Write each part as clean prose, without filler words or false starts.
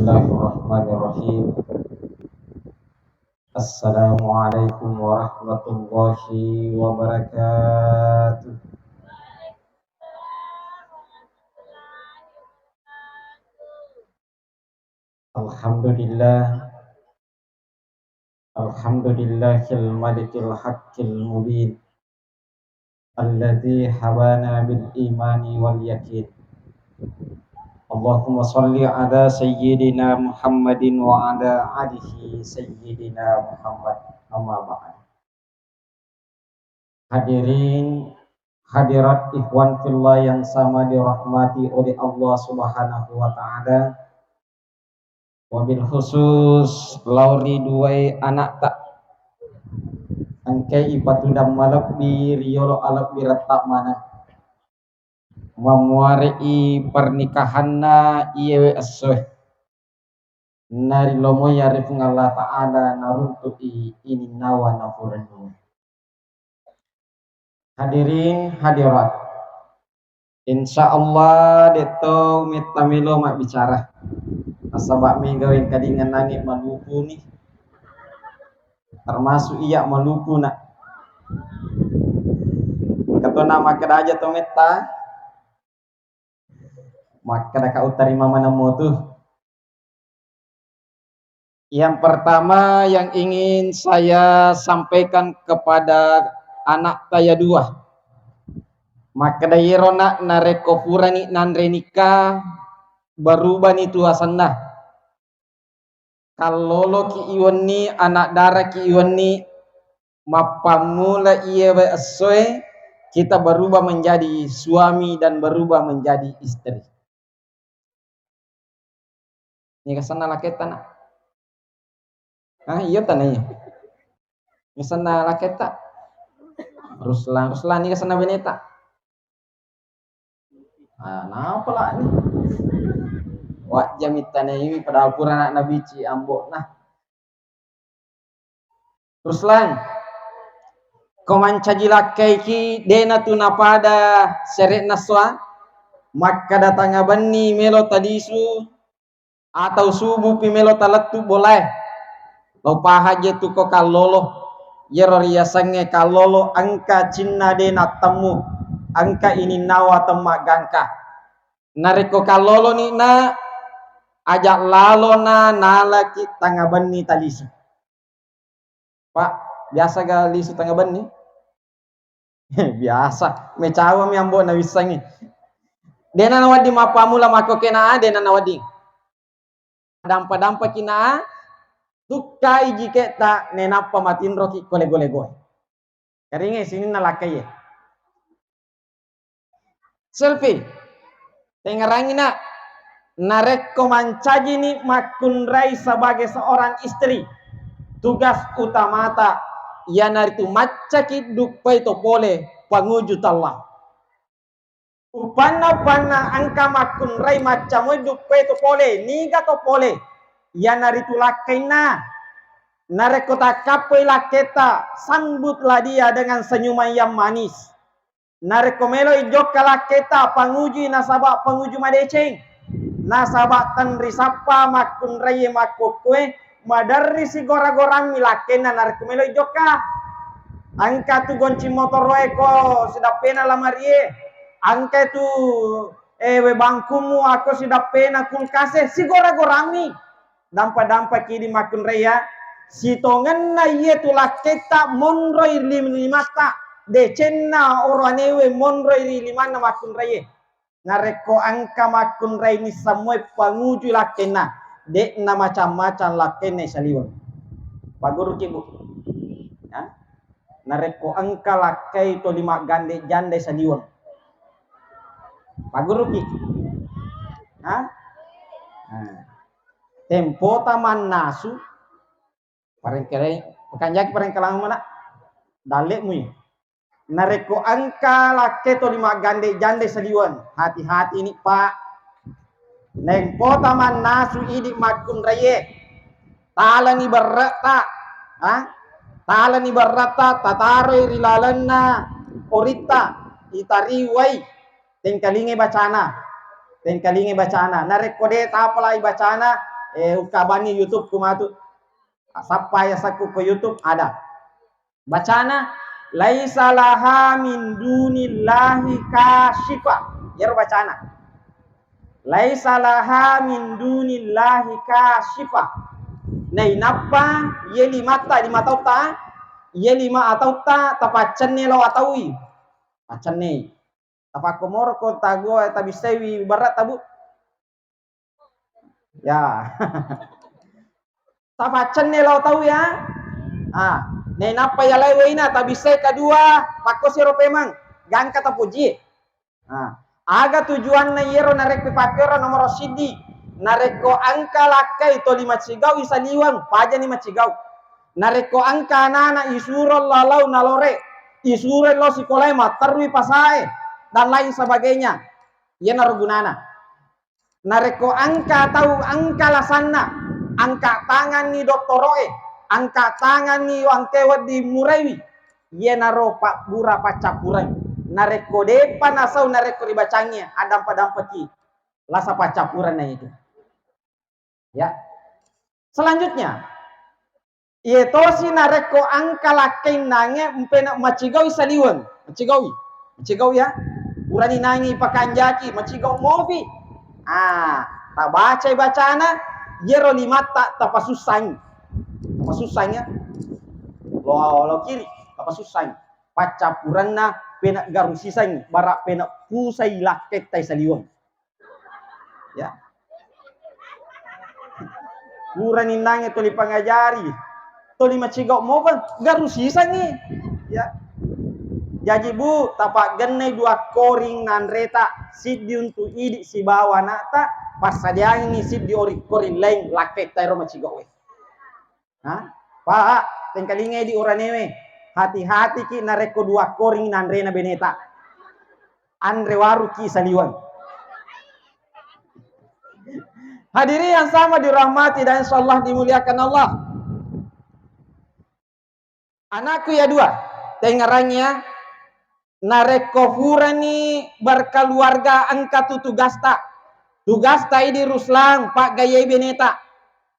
Bismillahirrahmanirrahim. Assalamualaikum warahmatullahi wabarakatuh. Alhamdulillah, alhamdulillahil malikil haqqil mubin, alladzi habana bil imani wal yakin. Allahumma sholli ala sayyidina Muhammadin wa ala alihi sayyidina Muhammad. Amma ba'd. Hadirin hadirat ikhwan fillah yang sama dirahmati oleh Allah Subhanahu wa taala. Wabil khusus lauri duai anak tak angkai ipatudam malak di riolo alak biretak mana memuari pernikahanna iyewe asoy nari lomo yarif Allah ta'ala naruntuki ini nawa nafuranu. Hadirin hadirat, insyaallah deto mitamilo mak bicara asabak gawin kadingan nangit Maluku nih, termasuk iya Maluku nak katona maka aja to meta maka dah utarima mana mau tuh. Yang pertama yang ingin saya sampaikan kepada anak saya dua, maka dairona nareko purani nandre nikah berubah nih tuasanna. Kalau lo ki iwan ni anak darah ki iwan ni mapamula iya asoy kita berubah menjadi suami dan berubah menjadi istri. Ini kesana laketa nak. Iya tanahnya. Kesana laketa. Ruslan ini kesana beneta. Napa lah ni? Wak jamitane ini pada alquran anak nabi ci ambok nah. Ruslan. Komancaji lakai ki dena tu napada seret naswa maka datang abani melo tadisu atau subuh pimelo talat tu boleh lo pahaje tu ko kalolo yero riasange kalolo angka cinna dena temu angka ini nawa temak gangka nareko kalolo ni na ajak lalo na nalaki tangabani talisu. Pak biasa gali su tangabani biasa mecawa mi ambo na wisangi dena nawadi mapamula makokena dena nawadi dampa kina tukai jike tak nenapa matin roki gole-gole karinge sini nalakai ya selfie tengarangina nareko mancaji ni makunrai sebagai seorang istri tugas utamata ya naritu macaki dupai to pole panguju tallah upana angka makun rai macam dupe to pole niga to pole ya naritu lakaina nareko takapai laketa sambutlah dia dengan senyuman yang manis nareko melo ijok laketa panguji nasabak panguju madeceng nasabak tanri sapa makun rai makokwe madarri si gora-goran milakena nareko melo ijokka angka tu gonci motor roeko sudah pena lamarie angka tu we bangkumu aku sudah pena kulkase si gora-gorami dampa kini makun raya si tongen na ye tu laketa monroi limata decenna oranewe monroi limana makun raya nareko angka makun raya ni semua panguju lakena dek na macam-macam lakena saliwan paguru kibu ya nareko angka lakai to lima gande jande saliwan paguru ki tempo taman nasu parengkere kanjaki parengkalang mana dalek mui nareko angka lake to lima gande jande saliwan hati-hati ini pak nempo taman nasu idi makun raye talani berrata talani berrata tataro rilalanna orita itariwai tengkalinge bacana narekode tapalai bacana ukabani YouTube kumatu. Sampai saku ke YouTube ada. Bacana laisa laha min dunillahi kasyifa. Ya bacana. Laisa laha min dunillahi kasyifa. Nei napa ye limata di matauta ye lima atau ta tapacan ne lo ataui. Pacan ne. Tapa komor ko tago tabisewi barat tabu. Ya. Tapacan ne lo tahu ya. Nei napa ya lewena tabise kedua pako siro pemang gangka tapuji. Aga tujuan na yero narek pipakero nomor sidi nareko angka lakai to 5 cigau isaliwang paja 5 cigau nareko angka nana isuro lalau nalore isuro lo sikolai matarwi pasae dan lain sebagainya ya narugunana nareko angka tahu angka lasanna angka tangan ni doktoroe angka tangan ni wangkewat di murewi ye naro pak bura pacapuran nareko depan asau nareko dibacanya adam padam peti lasa pacapuran na itu ya. Selanjutnya ito si nareko angka lakai nange mpena macigawi saliwan macigawi ya urani nangi pakanjaki macigau movi tak baca bacana jero limata tapasusang ya lo kiri tapasusang pacapuran na pena garusisang barak pena pusai laket tai saliwan ya urani nange toli pangajari toli macigau movan garusisang ni ya. Jadi bu tapak genai 2 koring nan reta sid di untuk idi si bawa nata pas sadia ini sid di ori koring lain laket tai roma cigau we. Pak tengkalinge di uranewe hati-hati ki nareko 2 koring nan rena beneta andre waru ki saliwan. Hadiri yang sama dirahmati dan insyaallah dimuliakan Allah. Anakku ya 2 tengaranya nareko furani berkeluarga angka tugasta ini Ruslang Pak Gayai beneta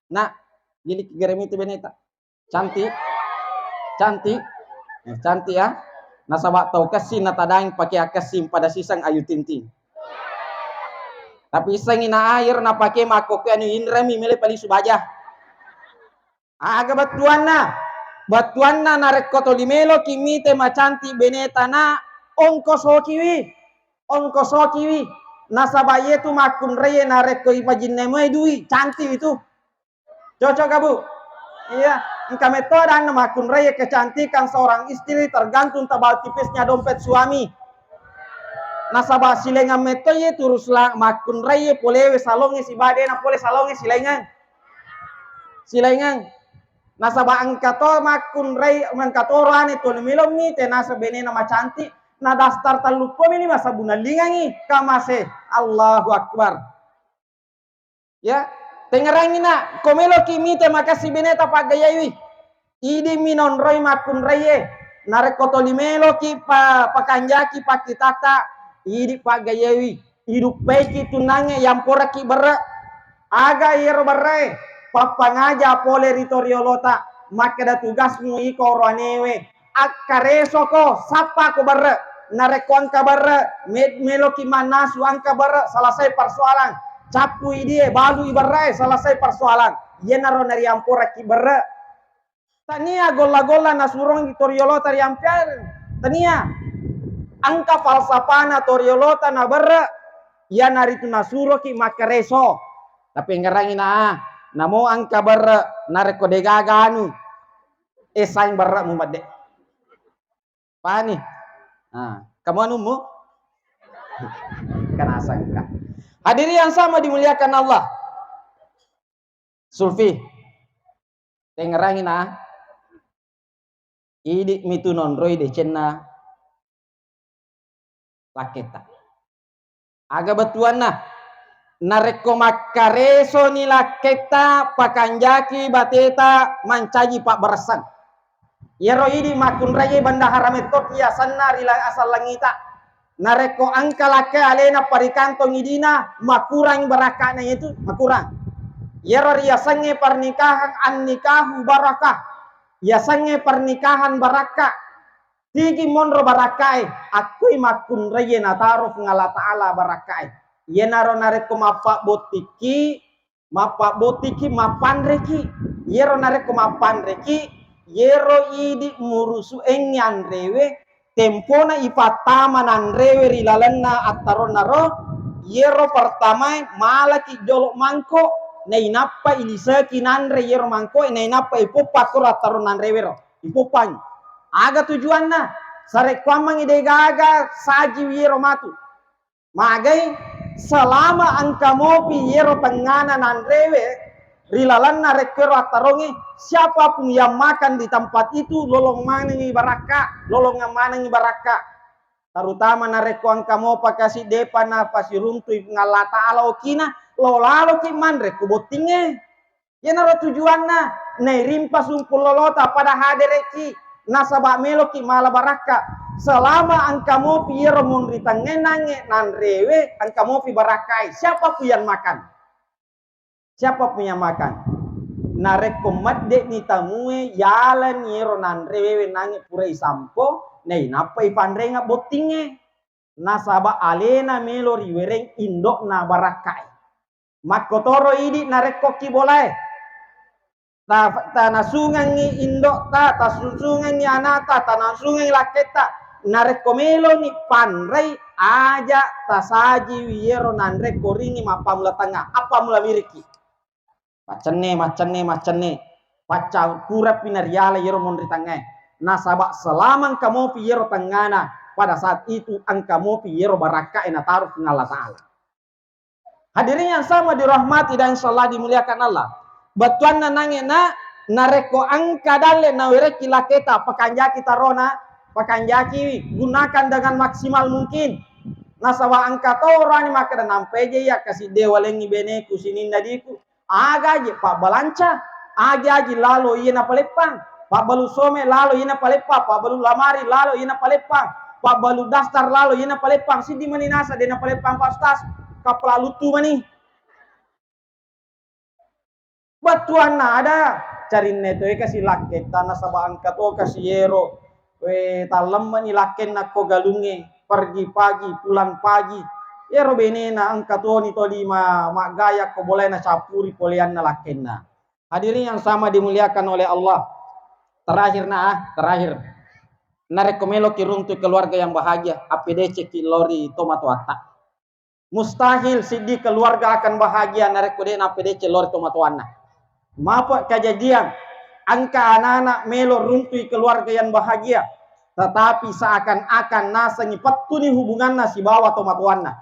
nah jadi geremiti beneta cantik ya nasabak tau kesin natadaing pakai kesim pada sisang ayu tinting tapi isang ina air na pakai mako ke anu inrami mele pali subajah aga batuan na nareko to limelo kimite macanti beneta na ongko sokiwi nasabaye tu makun reye nareko ipajin nemai dui cantik itu cocok kabu iya engka metoda na makun reye kecantikan seorang istri tergantung tebal tipisnya dompet suami nasabah silengan metoye turuslah makun reye polewe salonge si bade na pole salonge silengan nasabah angkato makun reye angkatorane to limelo mi tenasa benena macantik na dastar talupo ini masa bunalingangi kamase Allahu Akbar ya tengerangi na komelo kimite makasi beneta Pak Gayawi idi minon roy makun reye nareko tolimelo ki pakanjaki pakitata idi Pak Gayawi hidup peki tunange yang pora ki berre aga yero berre papangaja pole ritoriolota makeda tugasmu iko roanewe akareso ko sapa ko berre narekon kabar meloki manas uang kabar selesai persoalan capu dia balu ibarai selesai persoalan ye naro nari ampora kibar tania gola nasurong toriolo tari ampiar tania angka falsafana toriolota na ber ya nari tu nasuro ki makareso tapi ngerangin namo angka ber nareko degaganu esaing ber mumadde pani kamu anumu kan asangka. Hadiri yang sama dimuliakan Allah. Sulfi tengerangin idik mitu nonroi de cenna laketa aga betuan nareko makareso ni laketa pakanjaki bateta mancaji pak beresan yero idi makun raye banda harametot ya sanna rila asal langita nareko angka lake alena parikanto ngidina makurang berakana itu makurang Yero ria sange pernikahan an nikahu barakah. Ya sange pernikahan barakah. Tigi monro barakai, akui makun reye na taruh ngala ta'ala barakai. Yenaro nareko mapak botiki mapan reki. Yero nareko mapan reki, yero idi murusu engyan rewe, tempona ipatama nan rewe rilalenna attaron naro, yero pertama malaki jolok mangko, na inappa ilisaki nanre yero mangko, na inappa ipopat ko attaron nan rewe ro, ipopang. Aga tujuanna sarek kwamang ide gaga saji wiro matu magai selama angka mopi yero tengana nan rewe rilalan na rekero atarongi siapapun yang makan di tempat itu lolong manangi baraka lolong manangi baraka terutama na reko angka mopa kasih depa na pasiruntu ngalata ala okina lo lalo ki man reko botinge yenaro tujuanna nei rimpas umpul lolota pada hadereki nasabak meloki mala baraka selama angka mo piero mon ritangenange nan rewe angka mo pi barakai siapa pu yang makan narek komadde ni tamue yalan yero nan rewe nange pura isampo nei napa ipandrenga botinge nasaba alena melo riwereng indok na barakai makotoro idi narek koki boleh ta nasungangi indok ta susungangi anata ta nasungangi laketa narekomelo ni panrai aja tasaji wiero nanre koringi mapamula tengah apa mula wiriki macane paca pura pinariala yero mondri tengah nasabak selaman kamu piero tengana pada saat itu angkamu piero baraka ena taruh Allah Ta'ala. Hadirin yang sama dirahmati dan insyaallah dimuliakan Allah. Batuan nanange na nareko angka dale na wireki laketa pakanjaki tarona pakanjaki gunakan dengan maksimal mungkin nasawa angka torani maka dan nampeje ya kasih dewa lengi beneku sinin nadiku aga je pak balanca aga je lalo ina palepang pak balu some lalo ina palepa pak balu lamari lalo ina palepang pak balu daftar lalo ina palepang sidi maninasa dena palepang pastas kapla lutu mani batuan na ada cari neto kasih laket tanah sabah angkat kasih yero talam mani laken nak ko galunge pergi pagi pulang pagi yero benena angkat ni to lima mak gaya ko boleh na capuri polian na laken na. Hadirin yang sama dimuliakan oleh Allah. Terakhir narekomelo kiruntu keluarga yang bahagia APDC kilori tomato atak. Mustahil sidi keluarga akan bahagia narekode APDC lori tomato anak. Mapa kejadian angka anak-anak melo runtui keluarga yang bahagia tetapi seakan-akan nasangi petuni hubungan si bawa tomatuanna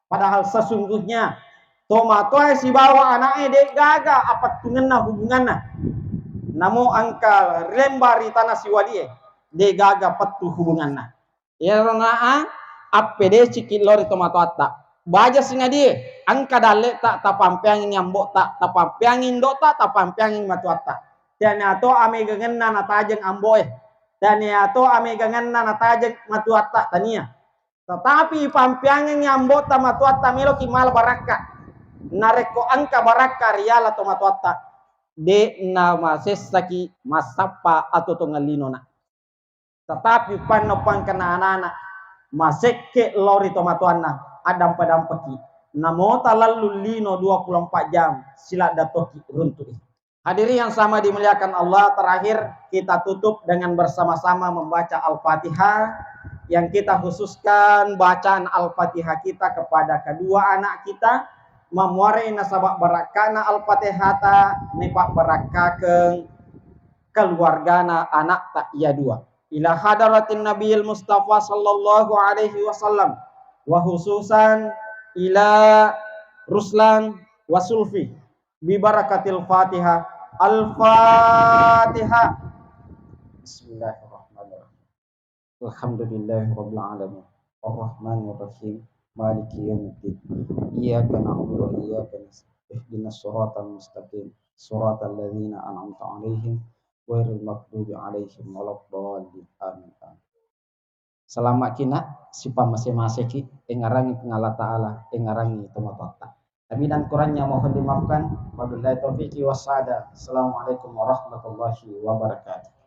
padahal sesungguhnya tomato si bawa anaknya dek gaga apa tungenna hubunganna namo angka lembari tanah si wadie dek gaga petu hubunganna ya rona apede cikil lori tomato atta baja singa die angka dalle tak tapampiangin nyambok tak tapampiangin do tak tapampiangin matu atta dan ato ame gengenna natajeng amboe dan ato ame gengenna natajeng matu atta tania tetapi pampiangin nyambok ta matu atta melo ki mal baraka nareko angka baraka riala to matu atta de nama sesaki masapa atau to ngalinona tetapi panopang kena anak-anak masekke lori to matu anna adam padam peki namo talalu lino 24 jam sila datoki runtuh. Hadirin yang sama dimuliakan Allah, terakhir kita tutup dengan bersama-sama membaca Al-Fatihah yang kita khususkan bacaan Al-Fatihah kita kepada kedua anak kita memuarai nasabak barakana Al-Fatihata nepak barakakeun keluargana anak tak iya dua ila hadaratin Nabiyil Mustafa sallallahu alaihi wasallam wa khususan ila Ruslan wa Sulfi bi barakatil Fatihah Al-Fatihah. Bismillahirrahmanirrahim. Alhamdulillahirabbil alamin. Arrahmanir rahim. Maliki yaumiddin. Iyyaka na'budu wa iyyaka nasta'in. Ihdinas siratal mustaqim. Siratal ladzina an'amta 'alaihim ghairil maghdubi 'alaihim waladdallin. Amin. Selamat kina sipa masing-masing ki engarangi pengala ta'ala engarangi tomatota Lebih dan kurangnya mohon dimaafkan. Wabillahi taufiq wassalam. Assalamualaikum warahmatullahi wabarakatuh.